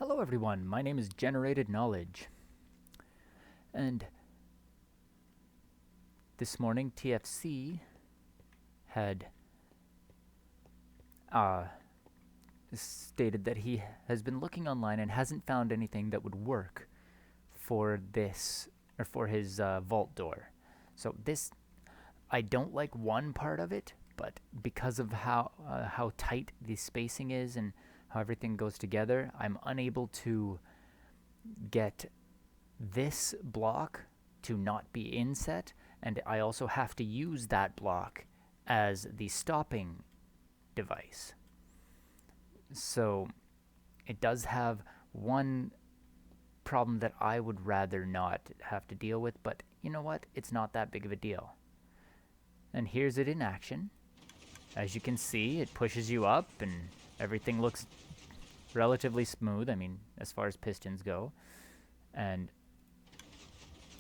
Hello everyone, my name is Generated Knowledge, and this morning TFC had uh, stated that he has been looking online and hasn't found anything that would work for this, or for his vault door. So this, I don't like one part of it, but because of how tight the spacing is and how everything goes together, I'm unable to get this block to not be inset, and I also have to use that block as the stopping device. So it does have one problem that I would rather not have to deal with, but you know what? It's not that big of a deal. And here's it in action. As you can see, it pushes you up and everything looks relatively smooth, I mean, as far as pistons go. And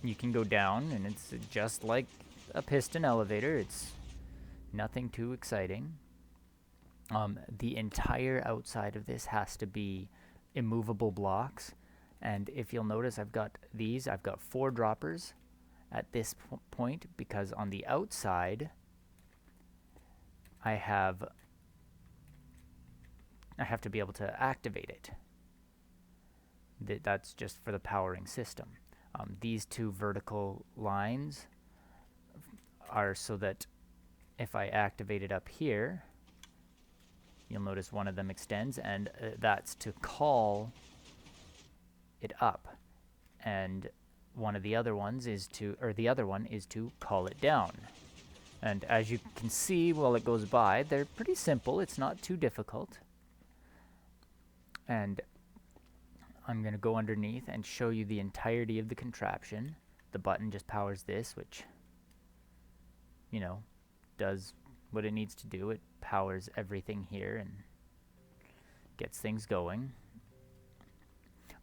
you can go down, and it's just like a piston elevator. It's nothing too exciting. The entire outside of this has to be immovable blocks. And if you'll notice, I've got 4 droppers at this point, because on the outside, I have to be able to activate it. That's just for the powering system. These 2 vertical lines are so that if I activate it up here, you'll notice one of them extends, and that's to call it up. And one of the other ones is to, or the other one is to call it down. And as you can see while it goes by, they're pretty simple. It's not too difficult. And I'm going to go underneath and show you the entirety of the contraption. The button just powers this, which, you know, does what it needs to do. It powers everything here and gets things going.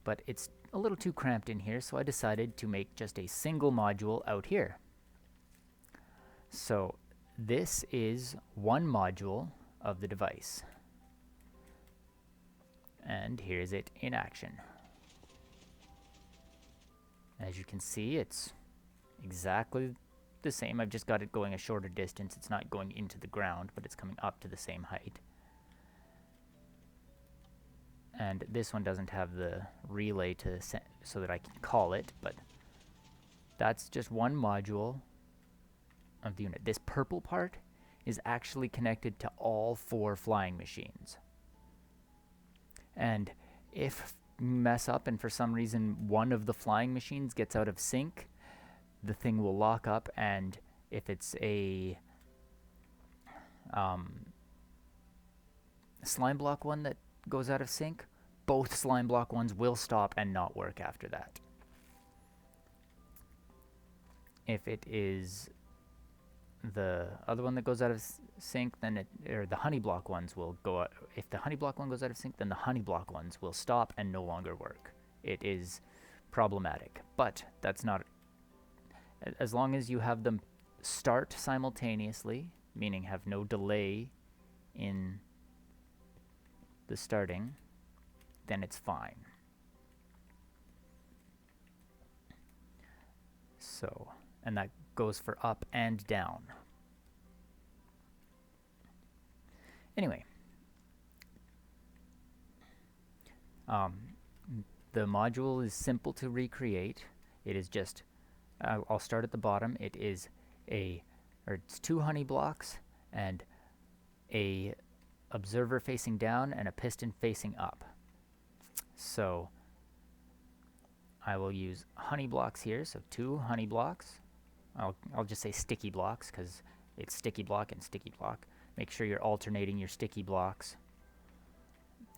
But it's a little too cramped in here, so I decided to make just a single module out here. So this is one module of the device. And here's it in action. As you can see, it's exactly the same. I've just got it going a shorter distance. It's not going into the ground, but it's coming up to the same height. And this one doesn't have the relay so that I can call it, but that's just one module of the unit. This purple part is actually connected to all 4 flying machines. And if you mess up and for some reason one of the flying machines gets out of sync, the thing will lock up, and if it's a slime block one that goes out of sync, both slime block ones will stop and not work after that. If it is the other one that goes out of sync, then the honey block ones will go out. If the honey block one goes out of sync, then the honey block ones will stop and no longer work. It is problematic, but that's not, as long as you have them start simultaneously, meaning have no delay in the starting, then it's fine. So, and that goes for up and down. Anyway, the module is simple to recreate. It is just, I'll start at the bottom. It's 2 honey blocks and a observer facing down and a piston facing up. So I will use honey blocks here, so 2 honey blocks. I'll just say sticky blocks because it's sticky block and sticky block. Make sure you're alternating your sticky blocks.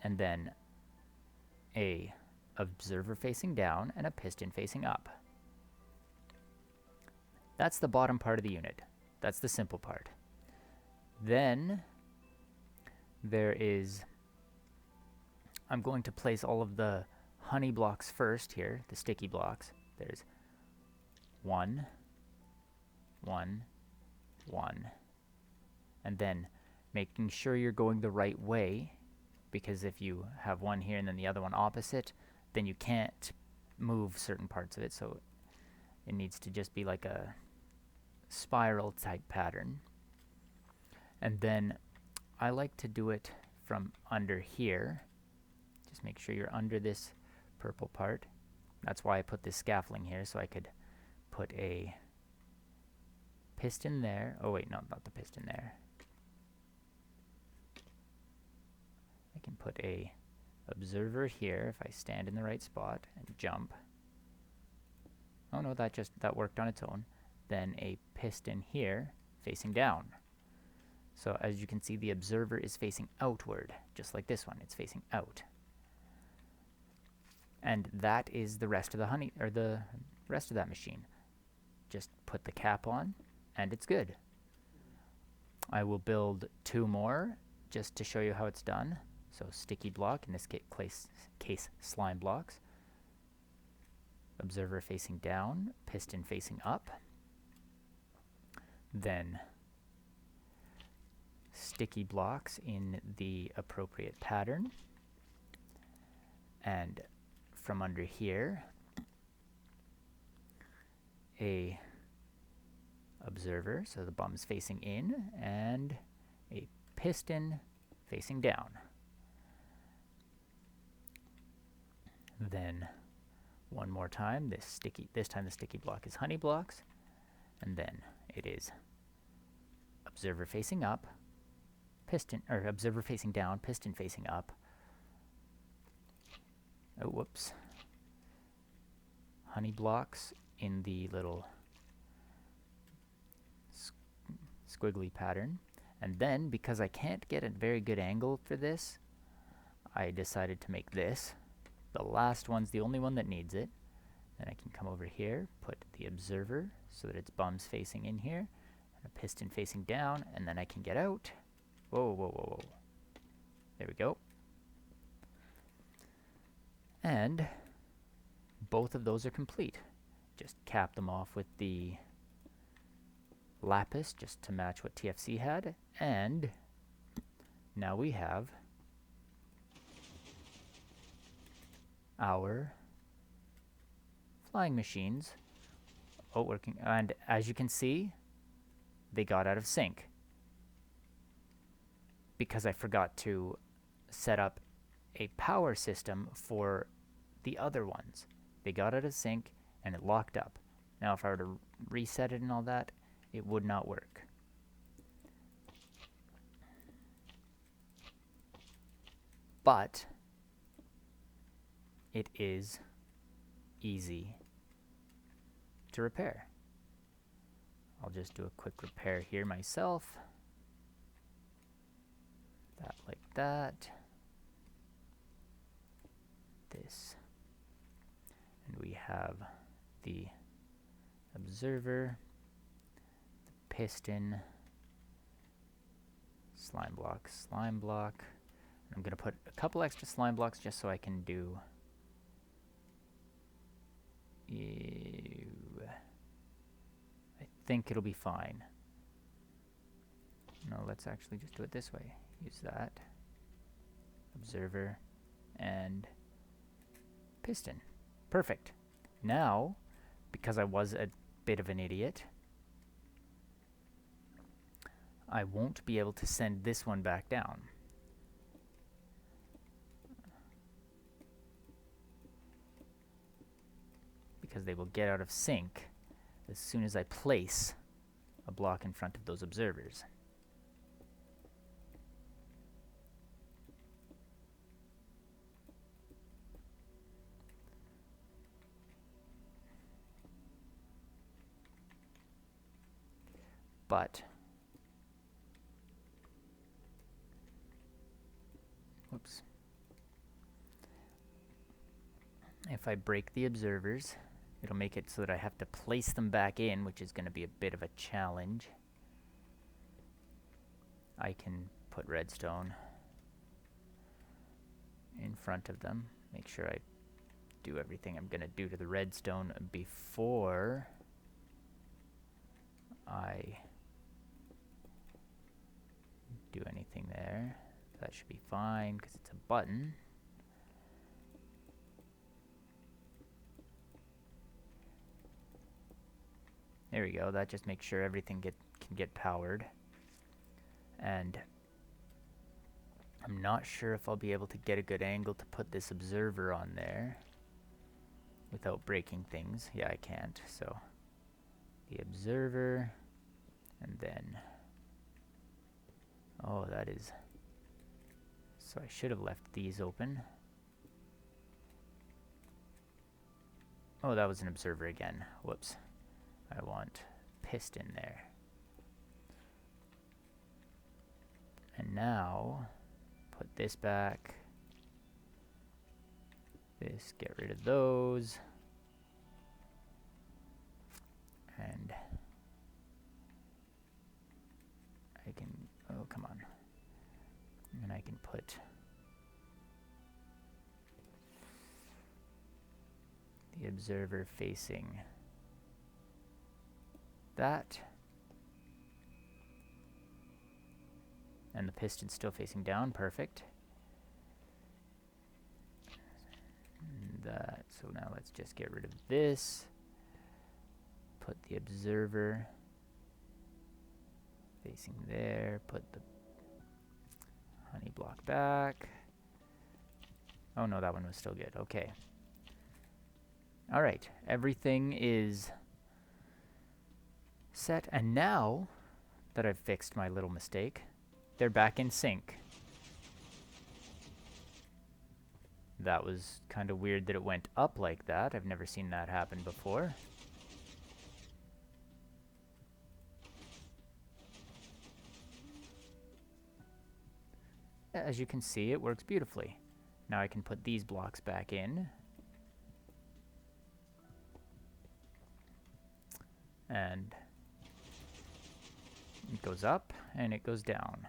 And then a observer facing down and a piston facing up. That's the bottom part of the unit. That's the simple part. Then there is, I'm going to place all of the honey blocks first here, the sticky blocks. There's 1, 1, 1, and then making sure you're going the right way, because if you have one here and then the other one opposite, then you can't move certain parts of it, so it needs to just be like a spiral type pattern. And then I like to do it from under here. Just make sure you're under this purple part. That's why I put this scaffolding here, so I could put a piston there. Oh wait, no, not the piston there. I can put a observer here if I stand in the right spot and jump. Oh no, that worked on its own. Then a piston here facing down. So as you can see, the observer is facing outward, just like this one. It's facing out. And that is the rest of the rest of that machine. Just put the cap on, and it's good. I will build 2 more just to show you how it's done. So sticky block, in this case slime blocks. Observer facing down, piston facing up. Then sticky blocks in the appropriate pattern. And from under here, a observer, so the bum's facing in, and a piston facing down. Then one more time, this time the sticky block is honey blocks, and then it is observer facing up, piston, or observer facing down, piston facing up. Oh, whoops. Honey blocks in the little squiggly pattern. And then, because I can't get a very good angle for this, I decided to make this. The last one's the only one that needs it. Then I can come over here, put the observer so that its bum's facing in here, and a piston facing down, and then I can get out. Whoa, whoa, whoa, whoa. There we go. And both of those are complete. Just cap them off with the lapis just to match what TFC had, and now we have our flying machines working. And as you can see, they got out of sync because I forgot to set up a power system for the other ones. They got out of sync and it locked up. Now if I were to reset it and all that, it would not work. But it is easy to repair. I'll just do a quick repair here myself. That like that. This. And we have the observer, the piston, slime block. I'm going to put a couple extra slime blocks just so I can do I think it'll be fine. No, let's actually just do it this way. Use that. Observer and piston. Perfect. Now, because I was a bit of an idiot, I won't be able to send this one back down. Because they will get out of sync as soon as I place a block in front of those observers. But whoops. If I break the observers, it'll make it so that I have to place them back in, which is going to be a bit of a challenge. I can put redstone in front of them. Make sure I do everything I'm going to do to the redstone before I do anything there. that should be fine because it's a button. There we go. That just makes sure everything can get powered. And I'm not sure if I'll be able to get a good angle to put this observer on there without breaking things. Yeah, I can't. So the observer, and then, oh, that is, so I should have left these open. Oh, that was an observer again. Whoops. I want piston there. And now, put this back. This, get rid of those. And I can, oh, come on. And I can put the observer facing that. And the piston's still facing down, perfect. And that, so now let's just get rid of this. Put the observer facing there, put the honey block back. Oh no, that one was still good, okay. All right, everything is set, and now that I've fixed my little mistake, they're back in sync. That was kind of weird that it went up like that. I've never seen that happen before. As you can see, it works beautifully. Now I can put these blocks back in. And it goes up and it goes down.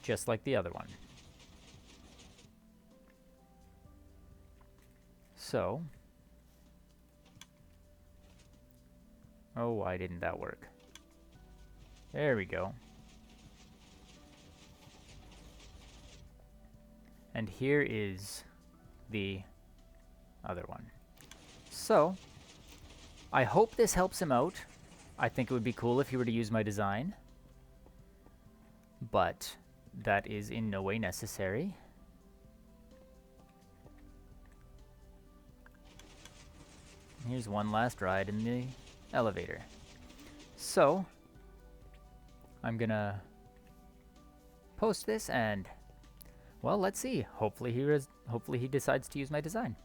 Just like the other one. So, oh, why didn't that work? There we go. And here is the other one. So, I hope this helps him out. I think it would be cool if he were to use my design. But that is in no way necessary. Here's one last ride in the elevator. So, I'm gonna post this and, well, let's see. Hopefully he decides to use my design.